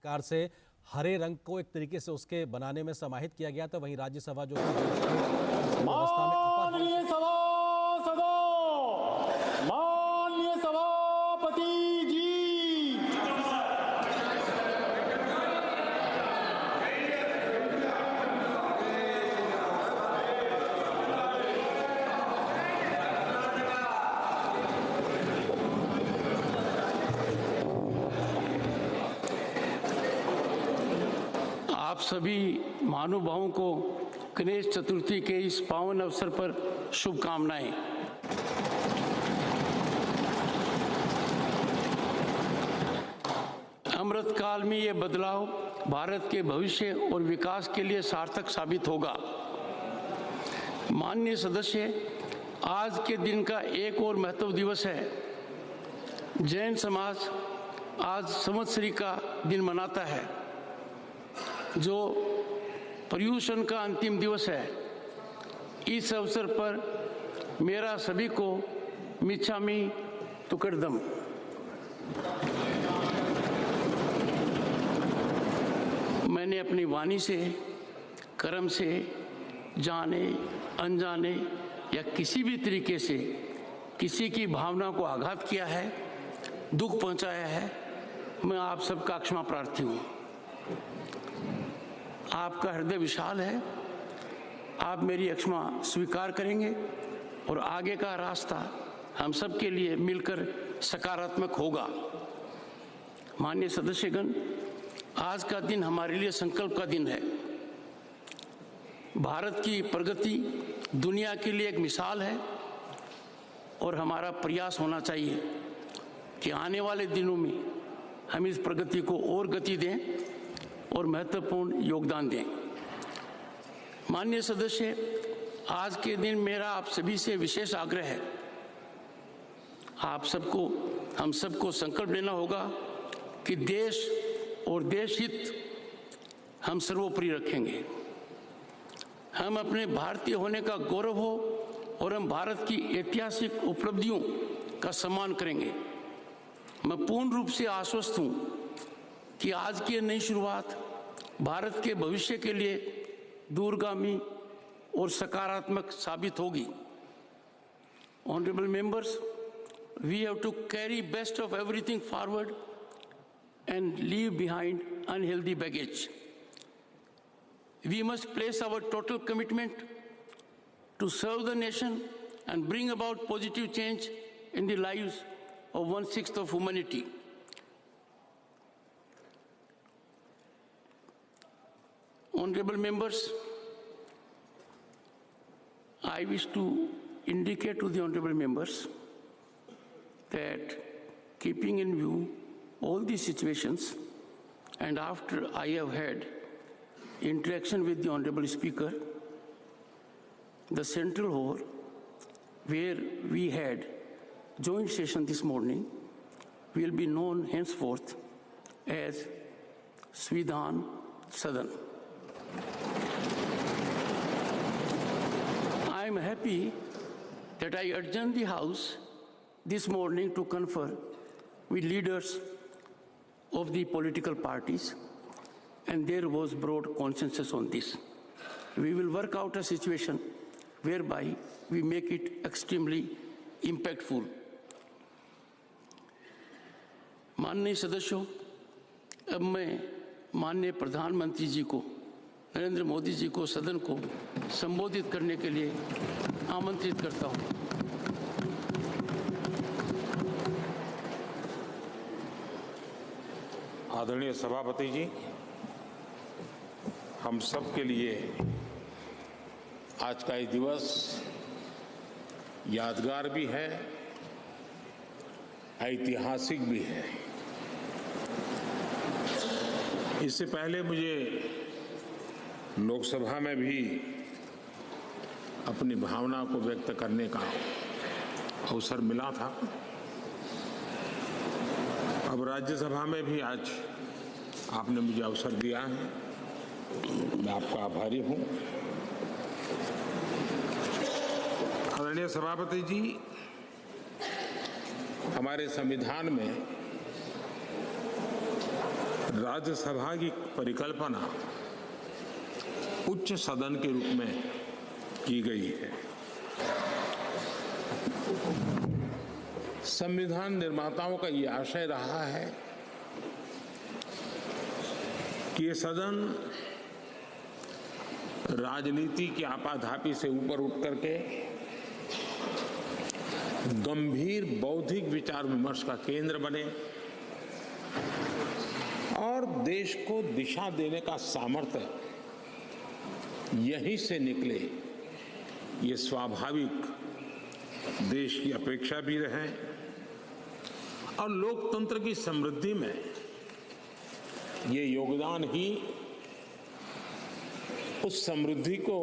प्रकार से हरे रंग को एक तरीके से उसके बनाने में समाहित किया गया था, वहीं राज्यसभा जो व्यवस्था में माननीय सभापति जी, आप सभी महानुभावों को गणेश चतुर्थी के इस पावन अवसर पर शुभकामनाएं। अमृत काल में ये बदलाव भारत के भविष्य और विकास के लिए सार्थक साबित होगा। माननीय सदस्य, आज के दिन का एक और महत्व दिवस है। जैन समाज आज संवत्सरी का दिन मनाता है, जो पर्युषण का अंतिम दिवस है। इस अवसर पर मेरा सभी को मिच्छामि दुक्कडम। मैंने अपनी वाणी से, कर्म से, जाने अनजाने या किसी भी तरीके से किसी की भावना को आघात किया है, दुख पहुंचाया है, मैं आप सबका क्षमा प्रार्थी हूँ। आपका हृदय विशाल है, आप मेरी क्षमा स्वीकार करेंगे और आगे का रास्ता हम सब के लिए मिलकर सकारात्मक होगा। माननीय सदस्यगण, आज का दिन हमारे लिए संकल्प का दिन है। भारत की प्रगति दुनिया के लिए एक मिसाल है और हमारा प्रयास होना चाहिए कि आने वाले दिनों में हम इस प्रगति को और गति दें और महत्वपूर्ण योगदान दें। माननीय सदस्य, आज के दिन मेरा आप सभी से विशेष आग्रह है। आप सबको, हम सबको संकल्प लेना होगा कि देश और देश हित हम सर्वोपरि रखेंगे। हम अपने भारतीय होने का गौरव हो और हम भारत की ऐतिहासिक उपलब्धियों का सम्मान करेंगे। मैं पूर्ण रूप से आश्वस्त हूँ कि आज की नई शुरुआत भारत के भविष्य के लिए दूरगामी और सकारात्मक साबित होगी। Honorable members, we have to carry best of everything forward and leave behind unhealthy baggage. We must place our total commitment to serve the nation and bring about positive change in the lives of 1/6 of humanity. Honorable members, I wish to indicate to the honorable members that keeping in view all these situations and after I have had interaction with the honorable speaker, the central hall where we had joint session this morning will be known henceforth as Svidhan Sadan. I am happy that I adjourned the House this morning to confer with leaders of the political parties, and there was broad consensus on this. We will work out a situation whereby we make it extremely impactful. माननीय सदस्यों, अब मैं माननीय प्रधानमंत्री जी को, नरेंद्र मोदी जी को सदन को संबोधित करने के लिए आमंत्रित करता हूं। आदरणीय सभापति जी, हम सब के लिए आज का ये दिवस यादगार भी है, ऐतिहासिक भी है। इससे पहले मुझे लोकसभा में भी अपनी भावना को व्यक्त करने का अवसर मिला था। अब राज्यसभा में भी आज आपने मुझे अवसर दिया है, मैं आपका आभारी हूं। आदरणीय सभापति जी, हमारे संविधान में राज्यसभा की परिकल्पना उच्च सदन के रूप में की गई है। संविधान निर्माताओं का ये आशय रहा है कि ये सदन राजनीति की आपाधापी से ऊपर उठ करके गंभीर बौद्धिक विचार विमर्श का केंद्र बने और देश को दिशा देने का सामर्थ्य यहीं से निकले, ये स्वाभाविक देश की अपेक्षा भी रहे और लोकतंत्र की समृद्धि में ये योगदान ही उस समृद्धि को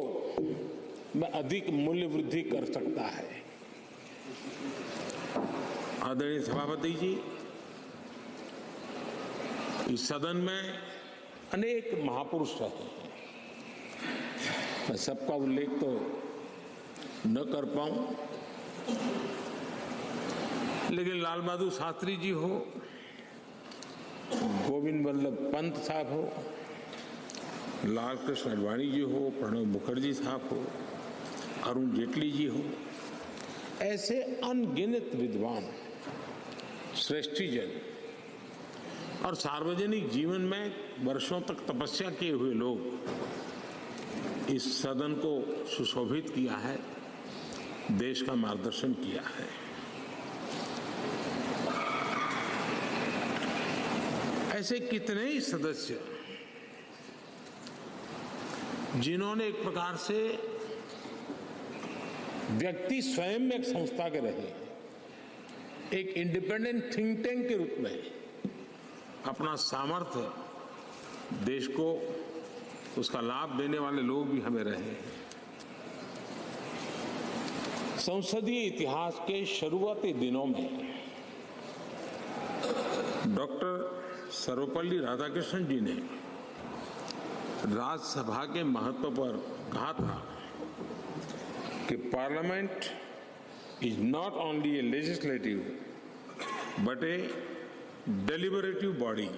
में अधिक मूल्य वृद्धि कर सकता है। आदरणीय सभापति जी, इस सदन में अनेक महापुरुष रहे हैं। मैं सबका उल्लेख तो न कर पाऊं, लेकिन लाल बहादुर शास्त्री जी हो, गोविंद वल्लभ पंत साहब हो, लाल कृष्ण आडवाणी जी हो, प्रणब मुखर्जी साहब हो, अरुण जेटली जी हो, ऐसे अनगिनत विद्वान श्रेष्ठीजन और सार्वजनिक जीवन में वर्षों तक तपस्या किए हुए लोग इस सदन को सुशोभित किया है, देश का मार्गदर्शन किया है। ऐसे कितने ही सदस्य जिन्होंने एक प्रकार से व्यक्ति स्वयं में एक संस्था के रहे, एक इंडिपेंडेंट थिंक टैंक के रूप में अपना सामर्थ्य देश को उसका लाभ देने वाले लोग भी हमें रहे हैं। संसदीय इतिहास के शुरुआती दिनों में डॉक्टर सर्वपल्ली राधाकृष्णन जी ने राज्यसभा के महत्व पर कहा था कि parliament is not only A legislative but A deliberative body.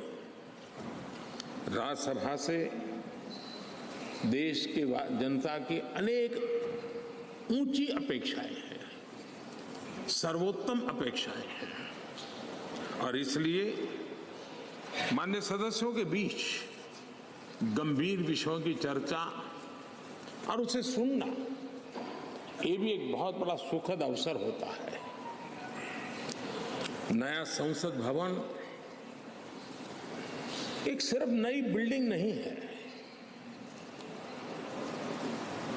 Rajya Sabha से देश के जनता की अनेक ऊंची अपेक्षाएं हैं, सर्वोत्तम अपेक्षाएं हैं और इसलिए मान्य सदस्यों के बीच गंभीर विषयों की चर्चा और उसे सुनना, ये भी एक बहुत बड़ा सुखद अवसर होता है। नया संसद भवन एक सिर्फ नई बिल्डिंग नहीं है,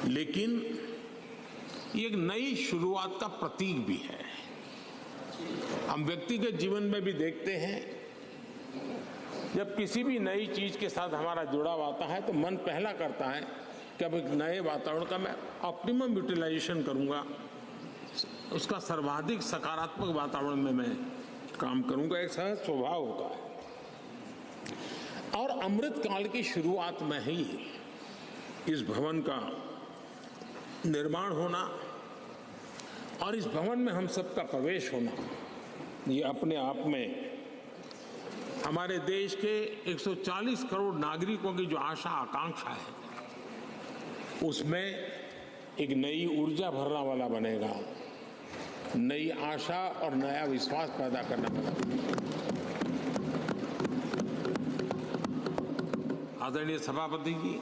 लेकिन ये एक नई शुरुआत का प्रतीक भी है। हम व्यक्तिगत जीवन में भी देखते हैं, जब किसी भी नई चीज के साथ हमारा जुड़ाव आता है तो मन पहला करता है कि अब एक नए वातावरण का मैं ऑप्टिमम यूटिलाइजेशन करूंगा, उसका सर्वाधिक सकारात्मक वातावरण में मैं काम करूंगा, एक सहज स्वभाव होता है। और अमृत काल की शुरुआत में ही इस भवन का निर्माण होना और इस भवन में हम सबका प्रवेश होना, ये अपने आप में हमारे देश के 140 करोड़ नागरिकों की जो आशा आकांक्षा है, उसमें एक नई ऊर्जा भरने वाला बनेगा, नई आशा और नया विश्वास पैदा करने वाला। आदरणीय सभापति जी,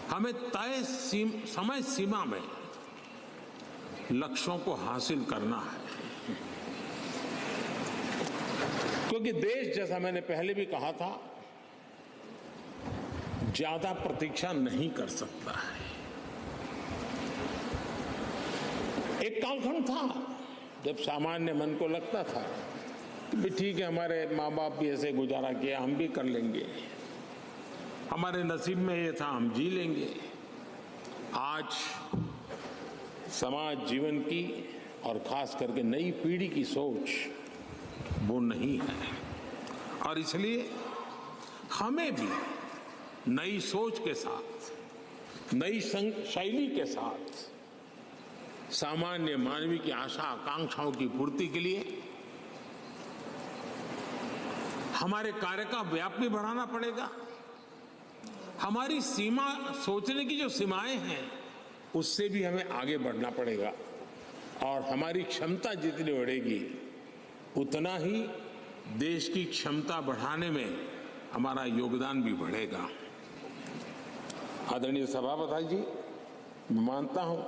हमें तय समय सीमा में लक्ष्यों को हासिल करना है, क्योंकि देश, जैसा मैंने पहले भी कहा था, ज्यादा प्रतीक्षा नहीं कर सकता है। एक कालखंड था जब सामान्य मन को लगता था कि ठीक है, हमारे माँ बाप भी ऐसे गुजारा किया, हम भी कर लेंगे, हमारे नसीब में ये था, हम जी लेंगे। आज समाज जीवन की और खास करके नई पीढ़ी की सोच वो नहीं है और इसलिए हमें भी नई सोच के साथ, नई शैली के साथ सामान्य मानवीय की आशा आकांक्षाओं की पूर्ति के लिए हमारे कार्य का व्याप भी बढ़ाना पड़ेगा। हमारी सीमा, सोचने की जो सीमाएं हैं, उससे भी हमें आगे बढ़ना पड़ेगा। और हमारी क्षमता जितनी बढ़ेगी, उतना ही देश की क्षमता बढ़ाने में हमारा योगदान भी बढ़ेगा। आदरणीय सभापति जी, मैं मानता हूं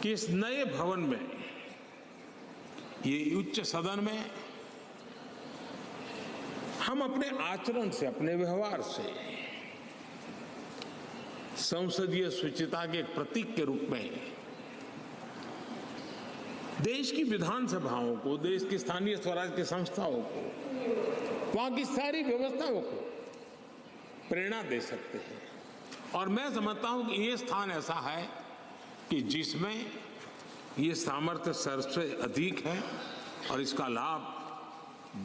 कि इस नए भवन में, ये उच्च सदन में, हम अपने आचरण से, अपने व्यवहार से संसदीय शुचिता के एक प्रतीक के रूप में देश की विधानसभाओं को, देश की स्थानीय स्वराज की संस्थाओं को, वहां की सारी व्यवस्थाओं को प्रेरणा दे सकते हैं। और मैं समझता हूं कि ये स्थान ऐसा है कि जिसमें ये सामर्थ्य सबसे अधिक है और इसका लाभ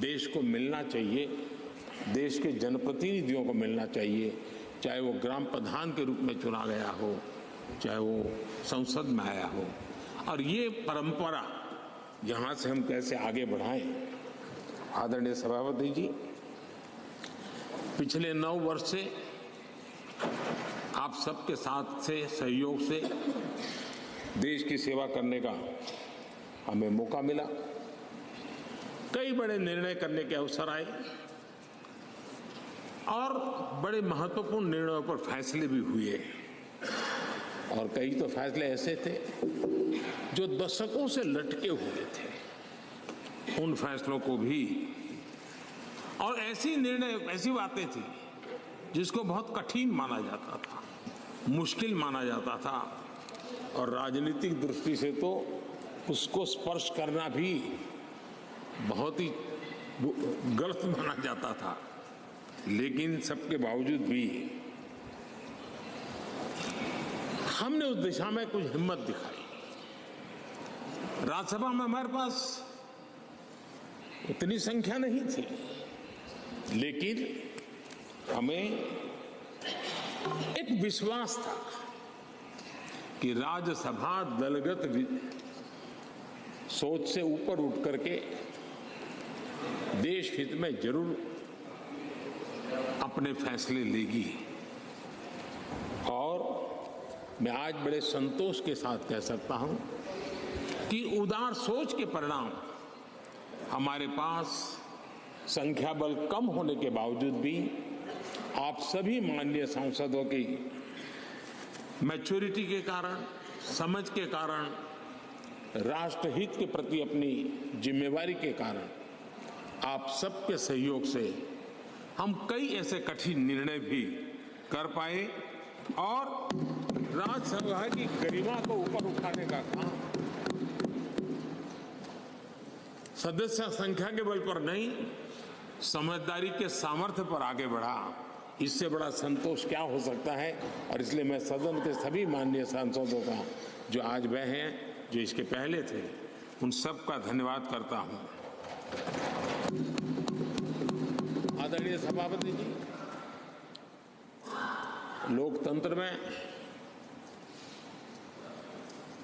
देश को मिलना चाहिए, देश के जनप्रतिनिधियों को मिलना चाहिए, चाहे वो ग्राम प्रधान के रूप में चुना गया हो, चाहे वो संसद में आया हो। और ये परंपरा यहाँ से हम कैसे आगे बढ़ाएं। आदरणीय सभापति जी, पिछले 9 वर्ष से आप सबके साथ से, सहयोग से देश की सेवा करने का हमें मौका मिला। कई बड़े निर्णय करने के अवसर आए और बड़े महत्वपूर्ण निर्णयों पर फैसले भी हुए। और कई तो फैसले ऐसे थे जो दशकों से लटके हुए थे, उन फैसलों को भी, और ऐसी बातें थी जिसको बहुत कठिन माना जाता था, मुश्किल माना जाता था, और राजनीतिक दृष्टि से तो उसको स्पर्श करना भी बहुत ही गलत माना जाता था। लेकिन सबके बावजूद भी हमने उस दिशा में कुछ हिम्मत दिखाई। राज्यसभा में हमारे पास उतनी संख्या नहीं थी, लेकिन हमें एक विश्वास था कि राज्यसभा दलगत सोच से ऊपर उठ करके देश हित में जरूर अपने फैसले लेगी। और मैं आज बड़े संतोष के साथ कह सकता हूं कि उदार सोच के परिणाम हमारे पास संख्या बल कम होने के बावजूद भी आप सभी माननीय सांसदों की मैच्योरिटी के कारण, समझ के कारण, राष्ट्रहित के प्रति अपनी जिम्मेवारी के कारण, आप सबके सहयोग से हम कई ऐसे कठिन निर्णय भी कर पाए और राज्यसभा की गरिमा को ऊपर उठाने का काम सदस्य संख्या के बल पर नहीं, समझदारी के सामर्थ्य पर आगे बढ़ा। इससे बड़ा संतोष क्या हो सकता है। और इसलिए मैं सदन के सभी माननीय सांसदों का, जो आज वह हैं, जो इसके पहले थे, उन सब का धन्यवाद करता हूं। आदरणीय सभापति जी, लोकतंत्र में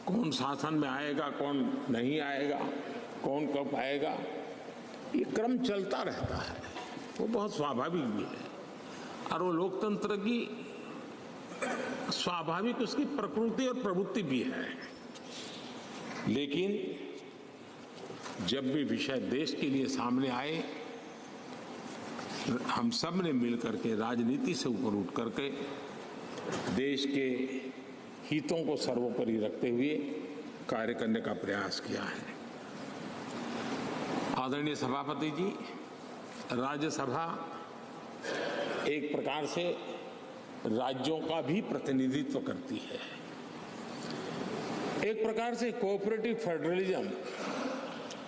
कौन शासन में आएगा, कौन नहीं आएगा, कौन कब आएगा, ये क्रम चलता रहता है, वो बहुत स्वाभाविक भी है। और वो लोकतंत्र की स्वाभाविक उसकी प्रकृति और प्रवृत्ति भी है। लेकिन जब भी विषय देश के लिए सामने आए, हम सब ने मिलकर के राजनीति से ऊपर उठ करके देश के हितों को सर्वोपरि रखते हुए कार्य करने का प्रयास किया है। आदरणीय सभापति जी, राज्यसभा एक प्रकार से राज्यों का भी प्रतिनिधित्व करती है। एक प्रकार से कोऑपरेटिव फेडरलिज्म,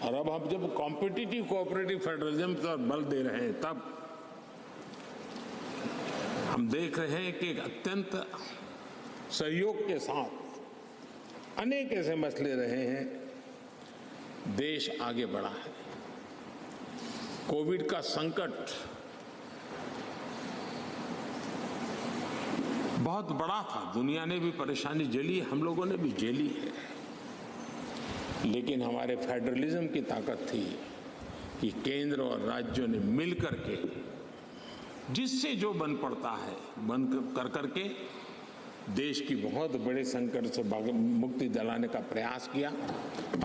और अब हम जब कॉम्पिटिटिव कोऑपरेटिव फेडरलिज्म पर बल दे रहे हैं, तब हम देख रहे हैं कि अत्यंत सहयोग के साथ अनेक ऐसे मसले रहे हैं, देश आगे बढ़ा है। कोविड का संकट बहुत बड़ा था, दुनिया ने भी परेशानी झेली, हम लोगों ने भी झेली है। लेकिन हमारे फेडरलिज्म की ताकत थी कि केंद्र और राज्यों ने मिलकर के जिससे जो बन पड़ता है बन कर करके देश की बहुत बड़े संकट से मुक्ति दिलाने का प्रयास किया।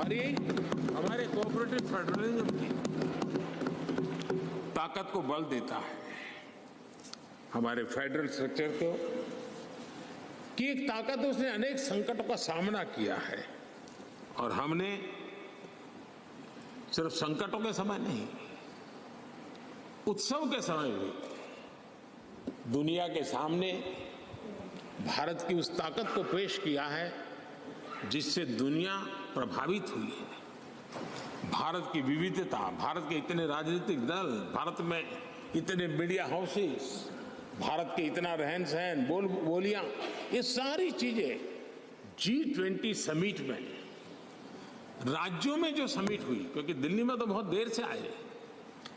और ये हमारे कोऑपरेटिव फेडरलिज्म की ताकत को बल देता है, हमारे फेडरल स्ट्रक्चर को कि एक ताकत उसने अनेक संकटों का सामना किया है। और हमने सिर्फ संकटों के समय नहीं, उत्सव के समय भी दुनिया के सामने भारत की उस ताकत को पेश किया है जिससे दुनिया प्रभावित हुई है। भारत की विविधता, भारत के इतने राजनीतिक दल, भारत में इतने मीडिया हाउसेस, भारत के इतना रहन सहन, बोलियां, ये सारी चीजें G20 समिट में, राज्यों में जो समिट हुई, क्योंकि दिल्ली में तो बहुत देर से आए,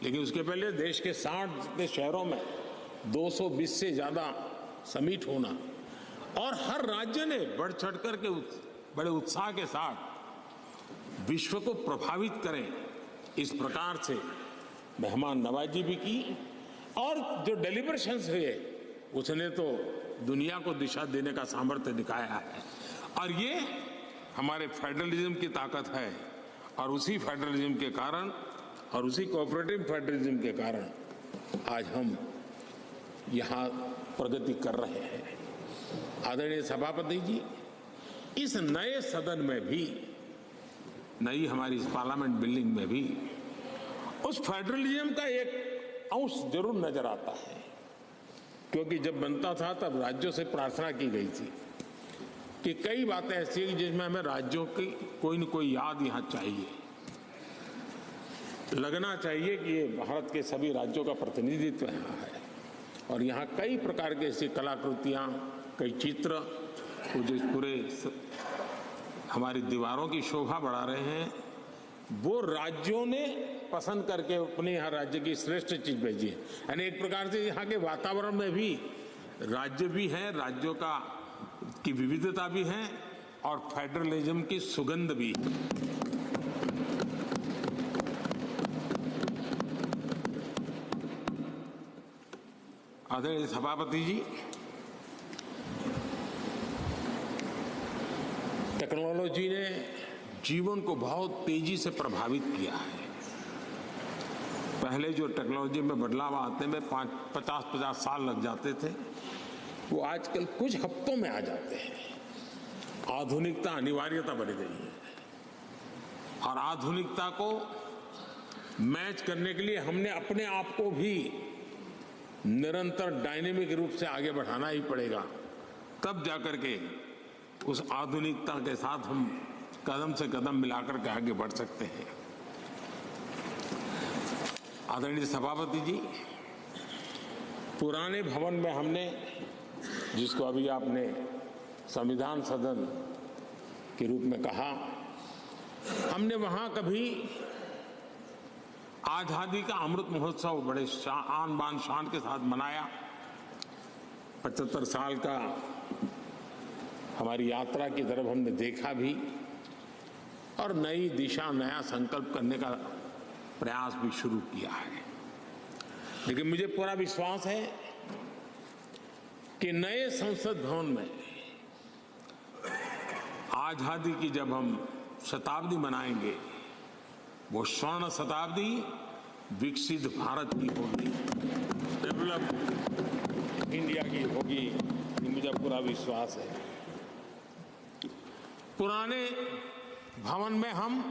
लेकिन उसके पहले देश के 60 जितने शहरों में 220 से ज्यादा समिट होना, और हर राज्य ने बढ़ चढ़ करके बड़े उत्साह के साथ विश्व को प्रभावित करें इस प्रकार से मेहमान नवाजी भी की। और जो डेलिब्रेशंस हुए उसने तो दुनिया को दिशा देने का सामर्थ्य दिखाया है। और ये हमारे फेडरलिज्म की ताकत है। और उसी फेडरलिज्म के कारण और उसी कोऑपरेटिव फेडरलिज्म के कारण आज हम यहाँ प्रगति कर रहे हैं। आदरणीय सभापति जी, इस नए सदन में भी, नई हमारी इस पार्लियामेंट बिल्डिंग में भी उस फेडरलिज्म का एक अंश जरूर नजर आता है, क्योंकि जब बनता था तब राज्यों से प्रार्थना की गई थी कि कई बातें ऐसी हैं जिसमें हमें राज्यों की कोई न कोई याद यहाँ चाहिए, लगना चाहिए कि ये भारत के सभी राज्यों का प्रतिनिधित्व यहाँ है। और यहाँ कई प्रकार की ऐसी कलाकृतियाँ, कई चित्र जो पूरे हमारी दीवारों की शोभा बढ़ा रहे हैं, वो राज्यों ने पसंद करके अपने यहाँ राज्य की श्रेष्ठ चीज भेजी है। यानी एक प्रकार से यहाँ के वातावरण में भी राज्य भी है, राज्यों की विविधता भी है और फेडरलिज्म की सुगंध भी है। आदरणीय सभापति जी, टेक्नोलॉजी ने जीवन को बहुत तेजी से प्रभावित किया है। पहले जो टेक्नोलॉजी में बदलाव आते में 50-50 साल लग जाते थे, वो आजकल कुछ हफ्तों में आ जाते हैं। आधुनिकता अनिवार्यता बन गई है और आधुनिकता को मैच करने के लिए हमने अपने आप को भी निरंतर डायनेमिक रूप से आगे बढ़ाना ही पड़ेगा, तब जाकर के उस आधुनिकता के साथ हम कदम से कदम मिलाकर के आगे बढ़ सकते हैं। आदरणीय सभापति जी, पुराने भवन में हमने, जिसको अभी आपने संविधान सदन के रूप में कहा, हमने वहां कभी आजादी का अमृत महोत्सव बड़े आन बान शान के साथ मनाया। 75 साल का हमारी यात्रा की तरफ हमने देखा भी और नई दिशा, नया संकल्प करने का प्रयास भी शुरू किया है। लेकिन मुझे पूरा विश्वास है कि नए संसद भवन में आजादी की जब हम शताब्दी मनाएंगे, वो स्वर्ण शताब्दी विकसित भारत की होगी, डेवलप इंडिया की होगी, ये मुझे पूरा विश्वास है। पुराने भवन में हम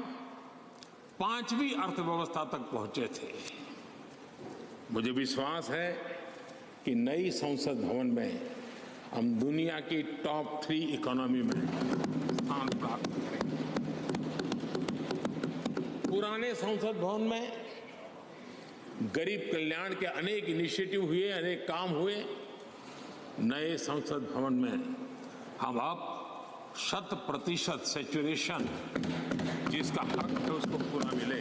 5वीं अर्थव्यवस्था तक पहुंचे थे। मुझे विश्वास है कि नई संसद भवन में हम दुनिया की टॉप 3 इकोनॉमी में स्थान प्राप्त करेंगे। पुराने संसद भवन में गरीब कल्याण के अनेक इनिशिएटिव हुए, अनेक काम हुए। नए संसद भवन में हम अब 100% सैचुरेशन जिसका हक है उसको पूरा मिले।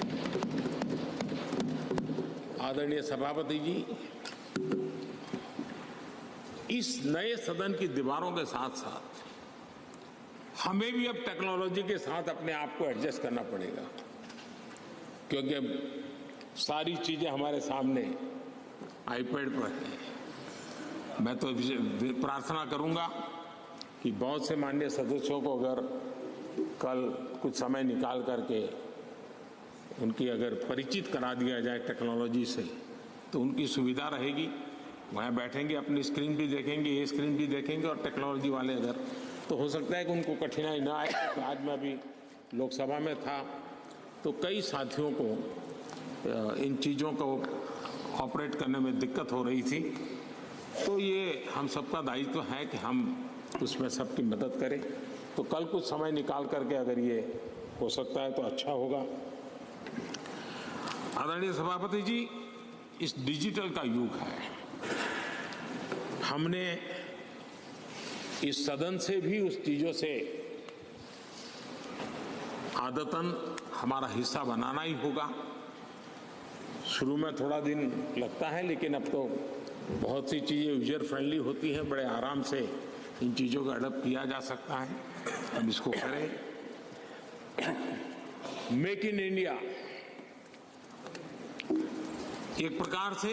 आदरणीय सभापति जी, इस नए सदन की दीवारों के साथ साथ हमें भी अब टेक्नोलॉजी के साथ अपने आप को एडजस्ट करना पड़ेगा, क्योंकि अब सारी चीजें हमारे सामने आईपैड पर है। मैं तो प्रार्थना करूंगा कि बहुत से माननीय सदस्यों को अगर कल कुछ समय निकाल करके उनकी अगर परिचित करा दिया जाए टेक्नोलॉजी से तो उनकी सुविधा रहेगी। वहाँ बैठेंगे, अपनी स्क्रीन भी देखेंगे, ये स्क्रीन भी देखेंगे, और टेक्नोलॉजी वाले अगर तो हो सकता है कि उनको कठिनाई ना आए। तो आज मैं अभी लोकसभा में था तो कई साथियों को इन चीज़ों को ऑपरेट करने में दिक्कत हो रही थी। तो ये हम सबका दायित्व है कि हम उसमें सबकी मदद करें। तो कल कुछ समय निकाल करके अगर ये हो सकता है तो अच्छा होगा। आदरणीय सभापति जी, इस डिजिटल का युग है। हमने इस सदन से भी उस चीजों से आदतन हमारा हिस्सा बनाना ही होगा। शुरू में थोड़ा दिन लगता है, लेकिन अब तो बहुत सी चीजें यूजर फ्रेंडली होती हैं, बड़े आराम से इन चीजों का अडॉप्ट किया जा सकता है। हम इसको करें। मेक इन इंडिया एक प्रकार से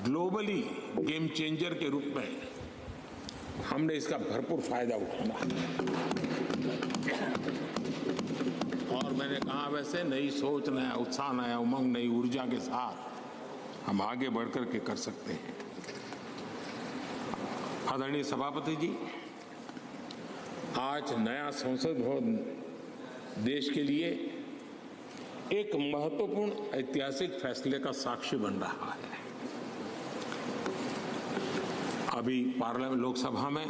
ग्लोबली गेम चेंजर के रूप में हमने इसका भरपूर फायदा उठाना है। और मैंने कहा वैसे नई सोच, नया उत्साह, नया उमंग, नई ऊर्जा के साथ हम आगे बढ़कर के कर सकते हैं। आदरणीय सभापति जी, आज नया संसद भवन देश के लिए एक महत्वपूर्ण ऐतिहासिक फैसले का साक्षी बन रहा है। अभी पार्लियामेंट लोकसभा में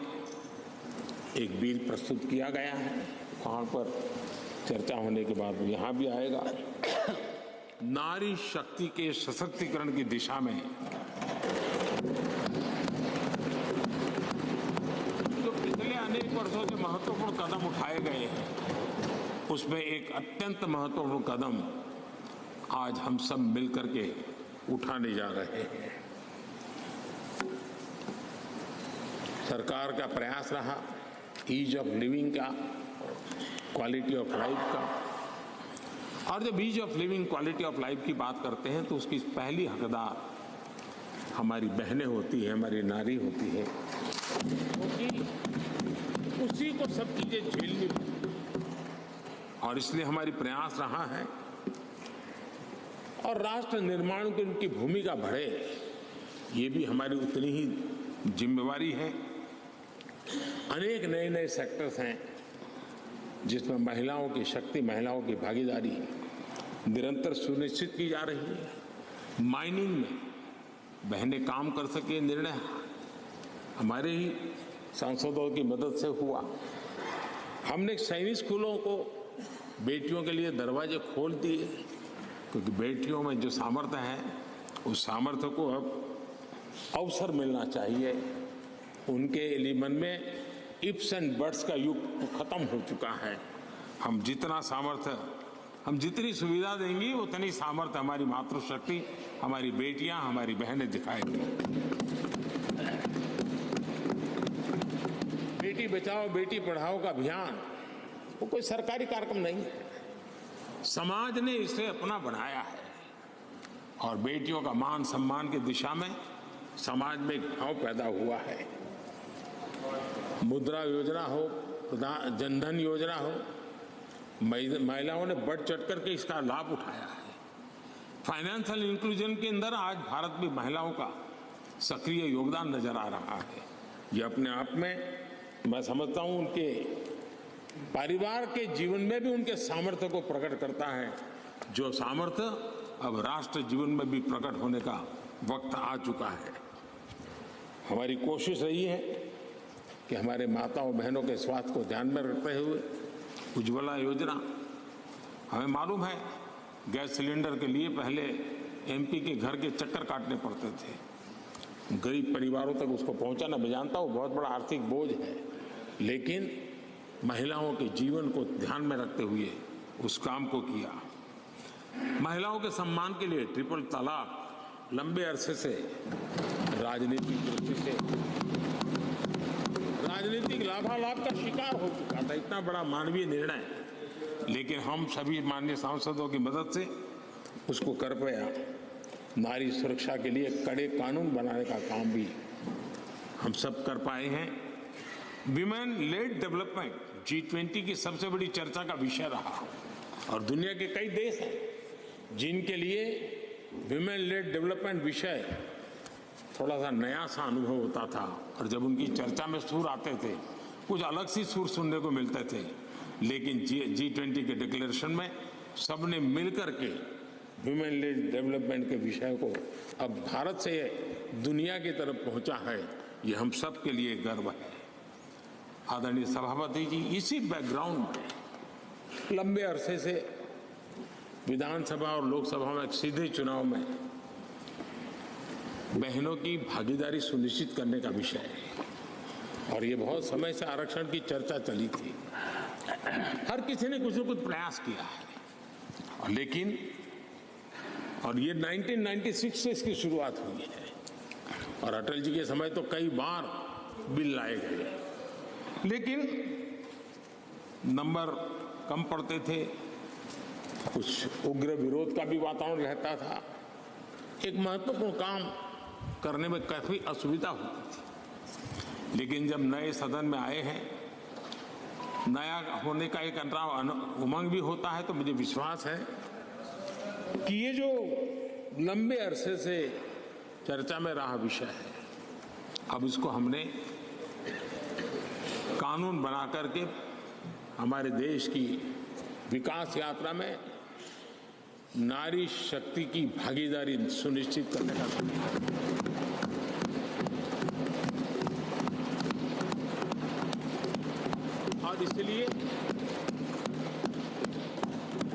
एक बिल प्रस्तुत किया गया है, वहां पर चर्चा होने के बाद यहां भी आएगा। नारी शक्ति के सशक्तिकरण की दिशा में जो पिछले अनेक वर्षों से महत्वपूर्ण कदम उठाए गए हैं, उसमें एक अत्यंत महत्वपूर्ण कदम आज हम सब मिलकर के उठाने जा रहे हैं। सरकार का प्रयास रहा ईज ऑफ लिविंग का, क्वालिटी ऑफ लाइफ का। और जब ease of living, quality of life की बात करते हैं तो उसकी पहली हकदार हमारी बहनें होती है, हमारी नारी होती है, क्योंकि उसी को सब चीजें झेलनी पड़ती है। और इसलिए हमारी प्रयास रहा है और राष्ट्र निर्माण की उनकी भूमिका बढ़े, ये भी हमारी उतनी ही जिम्मेवारी है। अनेक नए नए सेक्टर्स हैं जिसमें महिलाओं की शक्ति, महिलाओं की भागीदारी निरंतर सुनिश्चित की जा रही है। माइनिंग में बहनें काम कर सके, निर्णय हमारे ही सांसदों की मदद से हुआ। हमने सैनिक स्कूलों को बेटियों के लिए दरवाजे खोल दिए, क्योंकि बेटियों में जो सामर्थ्य है उस सामर्थ्य को अब अवसर मिलना चाहिए। उनके लिए मन में इफ्स एंड बट्स का युग खत्म हो चुका है। हम जितना सामर्थ्य, हम जितनी सुविधा देंगी उतनी सामर्थ्य हमारी मातृशक्ति, हमारी बेटियां, हमारी बहनें दिखाएंगी। बेटी बचाओ बेटी पढ़ाओ का अभियान वो कोई सरकारी कार्यक्रम नहीं है, समाज ने इसे अपना बनाया है। और बेटियों का मान सम्मान की दिशा में समाज में एक भाव पैदा हुआ है। मुद्रा योजना हो, जनधन योजना हो, महिलाओं ने बढ़ चढ़ करके इसका लाभ उठाया है। फाइनेंशियल इंक्लूजन के अंदर आज भारत में महिलाओं का सक्रिय योगदान नजर आ रहा है। ये अपने आप में मैं समझता हूं उनके परिवार के जीवन में भी उनके सामर्थ्य को प्रकट करता है, जो सामर्थ्य अब राष्ट्र जीवन में भी प्रकट होने का वक्त आ चुका है। हमारी कोशिश रही है कि हमारे माताओं बहनों के स्वास्थ्य को ध्यान में रखते हुए उज्ज्वला योजना, हमें मालूम है गैस सिलेंडर के लिए पहले एमपी के घर के चक्कर काटने पड़ते थे, गरीब परिवारों तक उसको पहुंचाना, मैं जानता हूँ बहुत बड़ा आर्थिक बोझ है, लेकिन महिलाओं के जीवन को ध्यान में रखते हुए उस काम को किया। महिलाओं के सम्मान के लिए ट्रिपल तलाक लंबे अरसे से राजनीतिक दृष्टि से राजनीतिक लाभालाभ का शिकार हो चुका था, इतना बड़ा मानवीय निर्णय। लेकिन हम सभी माननीय सांसदों की मदद से उसको कर पाया। नारी सुरक्षा के लिए कड़े कानून बनाने का काम भी हम सब कर पाए हैं। विमेन लेड डेवलपमेंट G20 की सबसे बड़ी चर्चा का विषय रहा और दुनिया के कई देश हैं जिनके लिए विमेन लेड डेवलपमेंट विषय थोड़ा सा नया सा अनुभव होता था और जब उनकी चर्चा में सुर आते थे कुछ अलग सी सुर सुनने को मिलते थे। लेकिन G20 के डिक्लेरेशन में सबने मिलकर के विमेन लेड डेवलपमेंट के विषय को अब भारत से दुनिया की तरफ पहुंचा है, ये हम सब के लिए गर्व है। आदरणीय सभापति जी, इसी बैकग्राउंड में लंबे अरसे से विधानसभा और लोकसभा में सीधे चुनाव में बहनों की भागीदारी सुनिश्चित करने का विषय है और ये बहुत समय से आरक्षण की चर्चा चली थी। हर किसी ने कुछ न कुछ प्रयास किया है लेकिन और ये 1996 से इसकी शुरुआत हुई है और अटल जी के समय तो कई बार बिल लाए गए, लेकिन नंबर कम पड़ते थे, कुछ उग्र विरोध का भी वातावरण रहता था, एक महत्वपूर्ण काम करने में काफी असुविधा होती थी। लेकिन जब नए सदन में आए हैं, नया होने का एक उमंग भी होता है, तो मुझे विश्वास है कि ये जो लंबे अरसे से चर्चा में रहा विषय है, अब इसको हमने कानून बना करके हमारे देश की विकास यात्रा में नारी शक्ति की भागीदारी सुनिश्चित करने का काम है। और इसलिए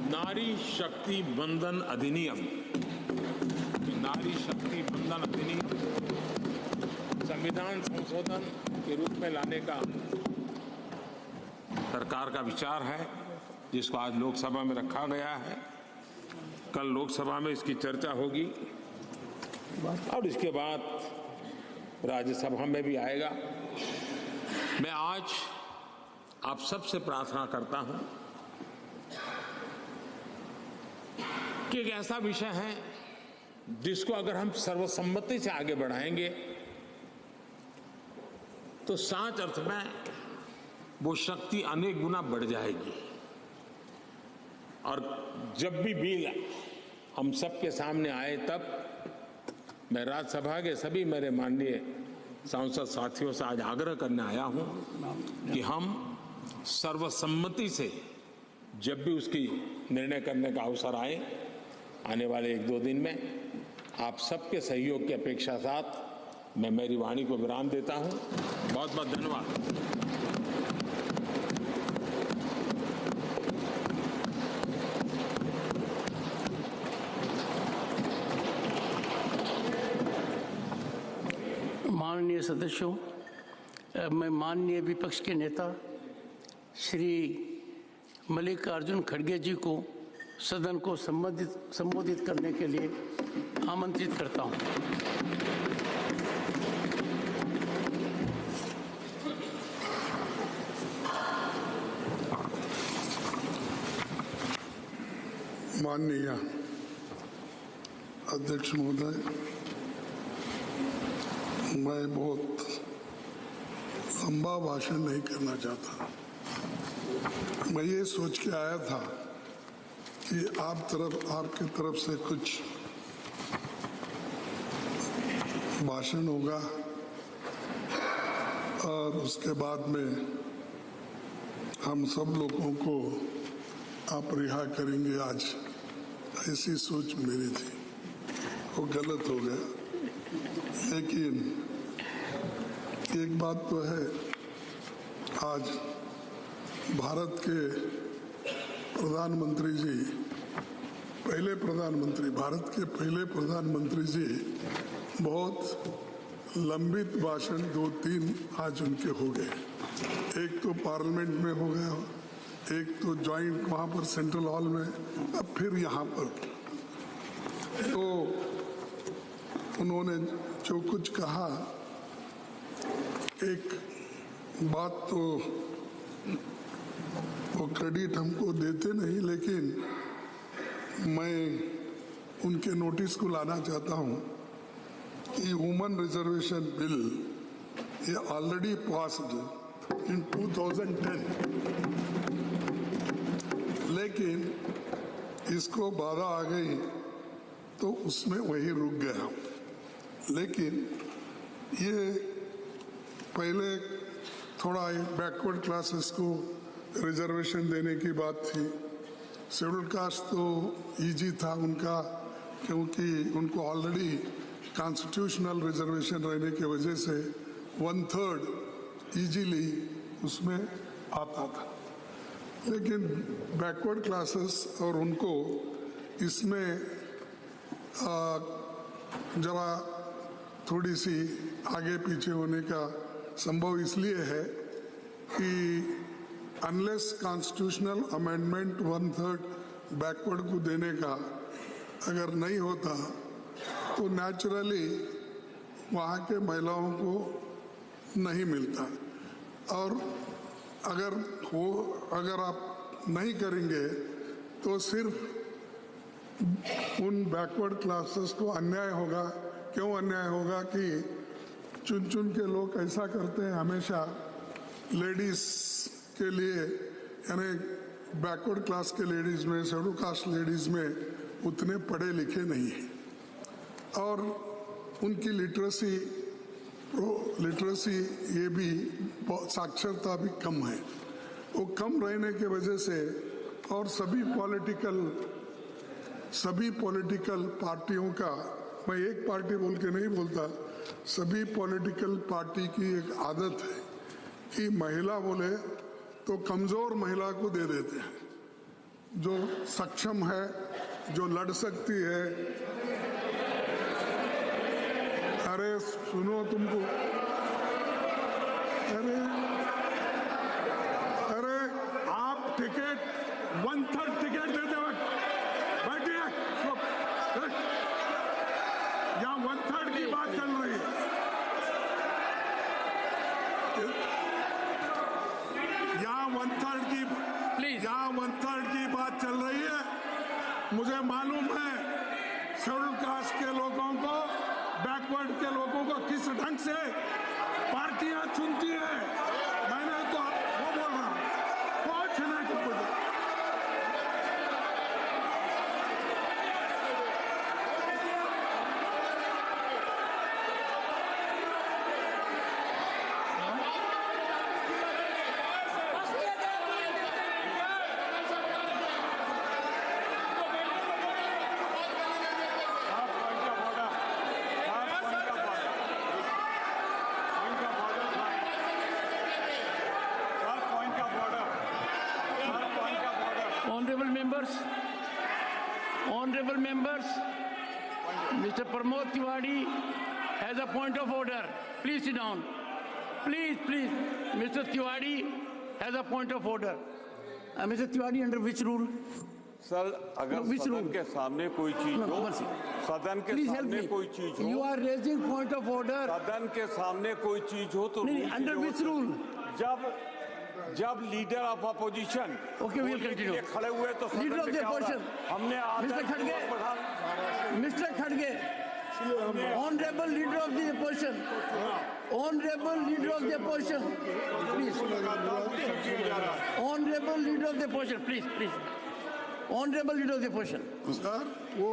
नारी शक्ति बंधन अधिनियम संविधान संशोधन के रूप में लाने का सरकार का विचार है, जिसको आज लोकसभा में रखा गया है। कल लोकसभा में इसकी चर्चा होगी और इसके बाद राज्यसभा में भी आएगा। मैं आज आप सबसे प्रार्थना करता हूं कि एक ऐसा विषय है जिसको अगर हम सर्वसम्मति से आगे बढ़ाएंगे तो सच अर्थ में वो शक्ति अनेक गुना बढ़ जाएगी। और जब भी बिल हम सबके सामने आए, तब मैं राज्यसभा के सभी मेरे माननीय सांसद साथियों से आज आग्रह करने आया हूं कि हम सर्वसम्मति से जब भी उसकी निर्णय करने का अवसर आए, आने वाले 1-2 दिन में आप सबके सहयोग की अपेक्षा साथ मैं मेरी वाणी को विराम देता हूं। बहुत बहुत धन्यवाद। माननीय सदस्यों, मैं माननीय विपक्ष के नेता श्री मल्लिकार्जुन खड़गे जी को सदन को संबोधित करने के लिए आमंत्रित करता हूं। माननीय अध्यक्ष महोदय, मैं बहुत लंबा भाषण नहीं करना चाहता। मैं ये सोच के आया था कि आपकी तरफ से कुछ भाषण होगा और उसके बाद में हम सब लोगों को आप रिहा करेंगे। आज ऐसी सोच मेरी थी, वो गलत हो गया। लेकिन एक बात तो है, आज भारत के प्रधानमंत्री जी, भारत के पहले प्रधानमंत्री जी बहुत लंबित भाषण 2-3 आज उनके हो गए। एक तो पार्लियामेंट में हो गया, एक तो जॉइंट वहाँ पर सेंट्रल हॉल में, अब फिर यहाँ पर। तो उन्होंने जो कुछ कहा, एक बात तो वो क्रेडिट हमको देते नहीं, लेकिन मैं उनके नोटिस को लाना चाहता हूं कि वुमेन रिजर्वेशन बिल ये ऑलरेडी पास्ड इन 2010, लेकिन इसको बाधा आ गई तो उसमें वही रुक गया। लेकिन ये पहले थोड़ा बैकवर्ड क्लासेस को रिजर्वेशन देने की बात थी। शेड्यूल कास्ट तो इजी था उनका, क्योंकि उनको ऑलरेडी कॉन्स्टिट्यूशनल रिजर्वेशन रहने की वजह से 1/3 इजीली उसमें आता था। लेकिन बैकवर्ड क्लासेस और उनको इसमें जरा थोड़ी सी आगे पीछे होने का संभव इसलिए है कि अनलेस कॉन्स्टिट्यूशनल अमेंडमेंट 1/3 बैकवर्ड को देने का अगर नहीं होता तो नेचुरली वहाँ के महिलाओं को नहीं मिलता। और अगर आप नहीं करेंगे तो सिर्फ उन बैकवर्ड क्लासेस को अन्याय होगा। क्यों अन्याय होगा कि चुन चुन के लोग ऐसा करते हैं हमेशा लेडीज के लिए, यानी बैकवर्ड क्लास के लेडीज में, शेड्यूल कास्ट लेडीज में उतने पढ़े लिखे नहीं हैं और उनकी लिटरेसी ये भी साक्षरता भी कम है। वो कम रहने के वजह से और सभी पॉलिटिकल पार्टियों का, मैं एक पार्टी बोल के नहीं बोलता, सभी पॉलिटिकल पार्टी की एक आदत है कि महिला बोले तो कमजोर महिला को दे देते हैं, जो सक्षम है, जो लड़ सकती है। अरे सुनो, तुमको अरे आप टिकट 1/3 टिकट देते वक्त बैठिए, यहाँ 1/3 की बात चल रही है। यहाँ 1/3 की बात चल रही है। मुझे मालूम है शेड्यूल कास्ट के लोगों को, बैकवर्ड के लोगों को किस ढंग से पार्टियां चुनती है। मैंने तो वो बोल रहा हूं, कुछ नहीं कुछ। Honorable members, Mr. Pramod Tiwari has a point of order. Please sit down. Please, Mr. Tiwari has a point of order. Mr. Tiwari, under which rule? Sir, अगर सदन के सामने कोई चीज हो, सदन के सामने कोई चीज हो, You are raising point of order. सदन के सामने कोई चीज हो तो Under which rule? जब leader of opposition Okay, we'll continue. खड़े हुए तो Leader of the opposition. हमने Mr. Khadge, Honorable Leader of the Opposition, Honorable Leader of the Opposition, please. Honorable Leader of the Opposition, please. Honorable Leader of the Opposition. Sir वो